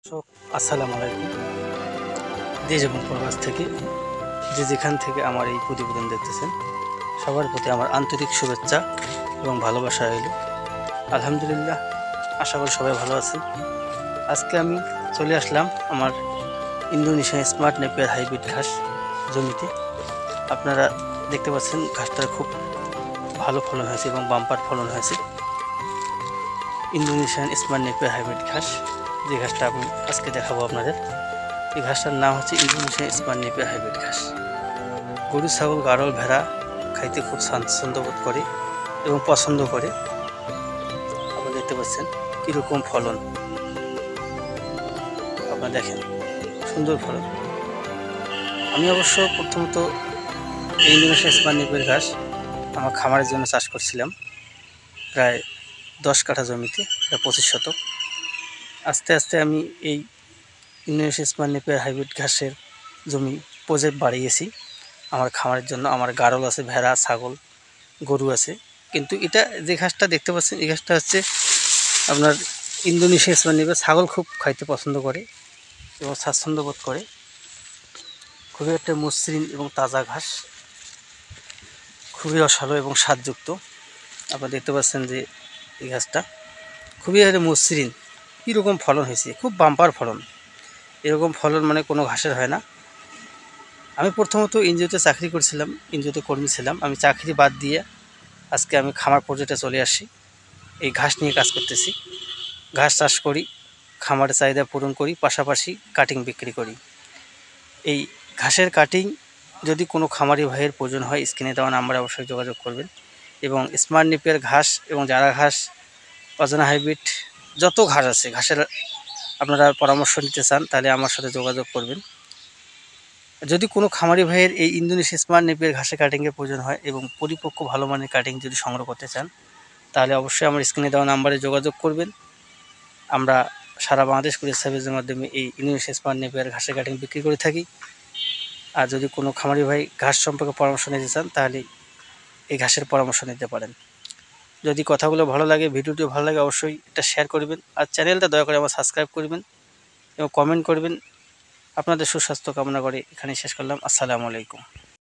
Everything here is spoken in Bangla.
দর্শক, আসসালামু আলাইকুম। দেশ এবং প্রবাস থেকে যে যেখান থেকে আমার এই প্রতিবেদন দেখতেছেন, সবার প্রতি আমার আন্তরিক শুভেচ্ছা এবং ভালোবাসা রইল। আলহামদুলিল্লাহ, আশা করি সবাই ভালো আছেন। আজকে আমি চলে আসলাম আমার ইন্দোনেশিয়ান স্মার্ট নেপিয়ার হাইব্রিড ঘাস জমিতে। আপনারা দেখতে পাচ্ছেন ঘাসটার খুব ভালো ফলন হয়েছে এবং বাম্পার ফলন হয়েছে। ইন্দোনেশিয়ান স্মার্ট নেপিয়ার হাইব্রিড ঘাস, যে ঘাসটা আমি আজকে দেখাবো আপনাদের, এই ঘাসটার নাম হচ্ছে ইন্দোনেশিয়ান স্মার্ট নেপিয়ার হাইব্রিড ঘাস। গরু, ছাগল, গাড়ল, ভেড়া খাইতে খুব স্বাচ্ছন্দ্য বোধ করে এবং পছন্দ করে। আপনারা দেখতে পাচ্ছেন কীরকম ফলন, আপনারা দেখেন সুন্দর ফলন। আমি অবশ্য প্রথমত এই ইন্দোনেশিয়ান স্মার্ট নেপিয়ার ঘাস আমার খামারের জন্য চাষ করছিলাম, প্রায় 10 কাঠা জমিতে, প্রায় 25 শতক। আস্তে আস্তে আমি এই ইন্দোনেশিয়ান স্মার্ট নেপিয়ার হাইব্রিড ঘাসের জমি প্রজেক্ট বাড়িয়েছি আমার খামারের জন্য। আমার গাড়ল আছে, ভেড়া, ছাগল, গরু আছে। কিন্তু এটা যে ঘাসটা দেখতে পাচ্ছেন, এই ঘাসটা হচ্ছে আপনার ইন্দোনেশিয়ান স্মার্ট নেপিয়ার। ছাগল খুব খাইতে পছন্দ করে এবং স্বাচ্ছন্দ্য বোধ করে। খুবই একটা মসৃণ এবং তাজা ঘাস, খুবই রসালো এবং স্বাদযুক্ত। আপনারা দেখতে পাচ্ছেন যে এই ঘাসটা খুবই একটা মসৃণ। কীরকম ফলন হয়েছে, খুব বাম্পার ফলন। এরকম ফলন মানে কোনো ঘাসের হয় না। আমি প্রথমত এনজিওতে চাকরি করছিলাম, এনজিওতে কর্মী ছিলাম। আমি চাকরি বাদ দিয়ে আজকে আমি খামার প্রজেক্টে চলে আসি, এই ঘাস নিয়ে কাজ করতেছি। ঘাস চাষ করি, খামারের চাহিদা পূরণ করি, পাশাপাশি কাটিং বিক্রি করি। এই ঘাসের কাটিং যদি কোনো খামারি ভাইয়ের প্রয়োজন হয়, স্ক্রিনে দেওয়া নাম্বারে অবশ্যই যোগাযোগ করবেন। এবং স্মার্ট নেপিয়ার ঘাস এবং জারা ঘাস, অজানা হাইব্রিড যত ঘাস আছে, ঘাসের আপনারা পরামর্শ নিতে চান তাহলে আমার সাথে যোগাযোগ করবেন। যদি কোনো খামারি ভাইয়ের এই ইন্দোনেশিয়ান স্মার্ট নেপিয়ার ঘাসের কাটিংয়ের প্রয়োজন হয় এবং পরিপক্ক ভালো মানের কাটিং যদি সংগ্রহ করতে চান, তাহলে অবশ্যই আমার স্ক্রিনে দেওয়া নাম্বারে যোগাযোগ করবেন। আমরা সারা বাংলাদেশ কুরিয়ার সার্ভিসের মাধ্যমে এই ইন্দোনেশিয়ান স্মার্ট নেপিয়ার ঘাসের কাটিং বিক্রি করে থাকি। আর যদি কোনো খামারি ভাই ঘাস সম্পর্কে পরামর্শ নিতে চান, তাহলে এই ঘাসের পরামর্শ নিতে পারেন। যদি কথাগুলো ভালো লাগে, ভিডিওটি ভালো লাগে, অবশ্যই এটা শেয়ার করবেন। আর চ্যানেলটা দয়া করে আমার সাবস্ক্রাইব করবেন এবং কমেন্ট করবেন। আপনাদের সুস্বাস্থ্য কামনা করে এখানে শেষ করলাম। আসসালামু আলাইকুম।